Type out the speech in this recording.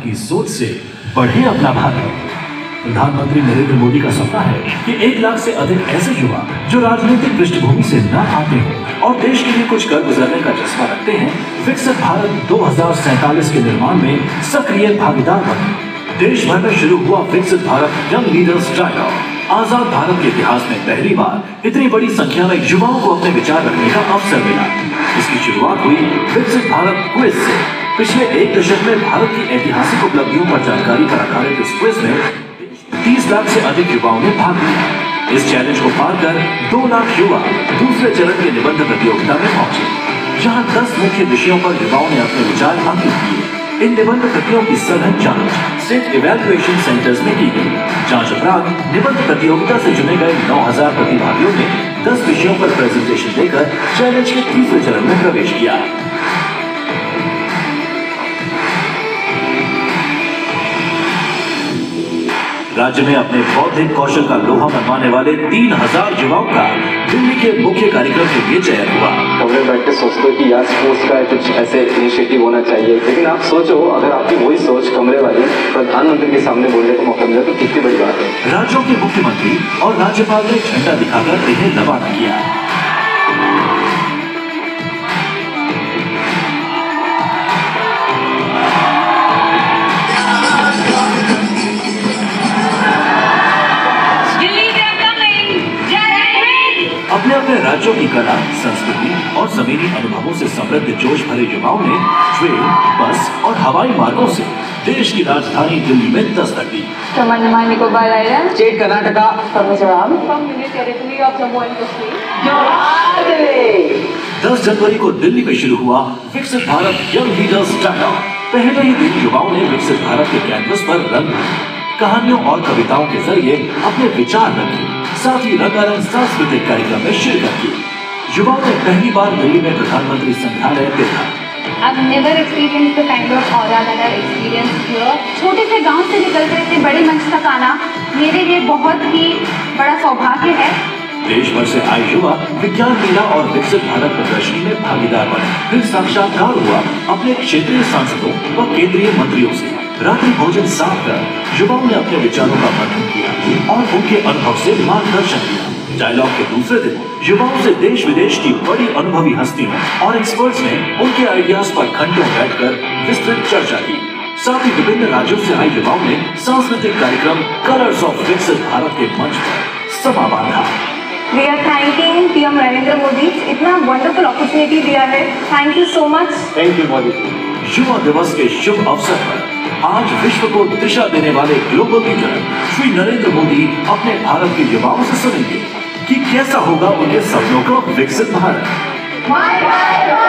की सोच से बढ़े अपना भारत। प्रधानमंत्री नरेंद्र मोदी का सपना है कि 1 लाख से अधिक ऐसे युवा जो राजनीतिक पृष्ठभूमि से न आते हों और देश के लिए कुछ कर गुजरने का जज्बा रखते हैं, विकसित भारत 2047 के निर्माण में सक्रिय भागीदार बने। देश भर में शुरू हुआ विकसित भारत यंग लीडर्स डायलॉग। आजाद भारत के इतिहास में पहली बार इतनी बड़ी संख्या में युवाओं को अपने विचार रखने का अवसर मिला। इसकी शुरुआत हुई विकसित भारत क्विज से। पिछले 1 दशक में भारत की ऐतिहासिक उपलब्धियों पर जानकारी पर आधारित इस क्विज में 30 लाख से अधिक युवाओं ने भाग लिया। इस चैलेंज को पार कर 2 लाख युवा दूसरे चरण के निबंध प्रतियोगिता में पहुंचे, जहां 10 मुख्य विषयों पर युवाओं ने अपने विचार अंकित किए। इन निबंध प्रतियों की सघन जांच स्टेट इवैल्यूएशन सेंटर्स में की गई। जांच उपरांत निबंध प्रतियोगिता से चुने गए 9000 प्रतिभागियों ने 10 विषयों पर प्रेजेंटेशन देकर चैलेंज के तीसरे चरण में प्रवेश किया। राज्य में अपने बौद्धिक कौशल का लोहा मनवाने वाले 3000 युवाओं का दिल्ली के मुख्य कार्यक्रम के लिए चयन हुआ। कमरे बैठ के सोचते हो कि यार स्पोर्ट्स का कुछ ऐसे इनिशिएटिव होना चाहिए, लेकिन आप सोचो अगर आपकी वही सोच कमरे वाली प्रधानमंत्री के सामने बोलने को मौका मिला तो कितनी बड़ी बात है। राज्यों के मुख्यमंत्री और राज्यपाल ने झंडा दिखाकर इन्हें रवाना किया। अपने अपने राज्यों की कला, संस्कृति और जमीनी अनुभवों से समृद्ध जोश भरे युवाओं ने ट्रेन, बस और हवाई मार्गों से देश की राजधानी दिल्ली में दस्तक दी। From Andaman Nicobar Islands, State Karnataka, from Mizoram, from Union Territory of Jammu and Kashmir. 10 जनवरी को दिल्ली में शुरू हुआ विकसित भारत यंग लीडर्स डायलॉग। पहले ही दिन युवाओं ने विकसित भारत के कैंवस पर रंग कहानियों और कविताओं के जरिए अपने विचार रखे, साथ ही रंगारंग सांस्कृतिक कार्यक्रम में शिरकत की। युवाओं ने पहली बार दिल्ली में प्रधानमंत्री संग्रहालय देखा। I've never experienced the kind of aura that I've experienced here. छोटे से गांव से निकलकर इतने बड़े मंच तक आना मेरे लिए बहुत ही बड़ा सौभाग्य है। देश भर से आए युवा विज्ञान मेला और विकसित भारत प्रदर्शनी में भागीदार बने। फिर साक्षात्कार हुआ अपने क्षेत्रीय सांसदों व केंद्रीय मंत्रियों से। रात्रि भोजन साफ कर युवाओं ने अपने विचारों का मंथन किया और उनके अनुभव से मार्गदर्शन किया। डायलॉग के दूसरे दिन युवाओं से देश विदेश की बड़ी अनुभवी हस्तियों और एक्सपर्ट्स ने उनके आइडियाज पर घंटों बैठकर विस्तृत चर्चा की। साथ ही विभिन्न राज्यों से आए युवाओं ने सांस्कृतिक कार्यक्रम कलर्स ऑफ विकसित भारत के मंच पर समा बांधा। We are thanking PM Narendra Modi, इतना वंडरफुल अपॉर्चुनिटी दिया है। Thank you so much. Thank you Modi. युवा दिवस के शुभ अवसर पर आज विश्व को दिशा देने वाले ग्लोबल लीडर श्री नरेंद्र मोदी अपने भारत के युवाओं से सुनेंगे कि कैसा होगा उनके सपनों का विकसित भारत। माय भारत,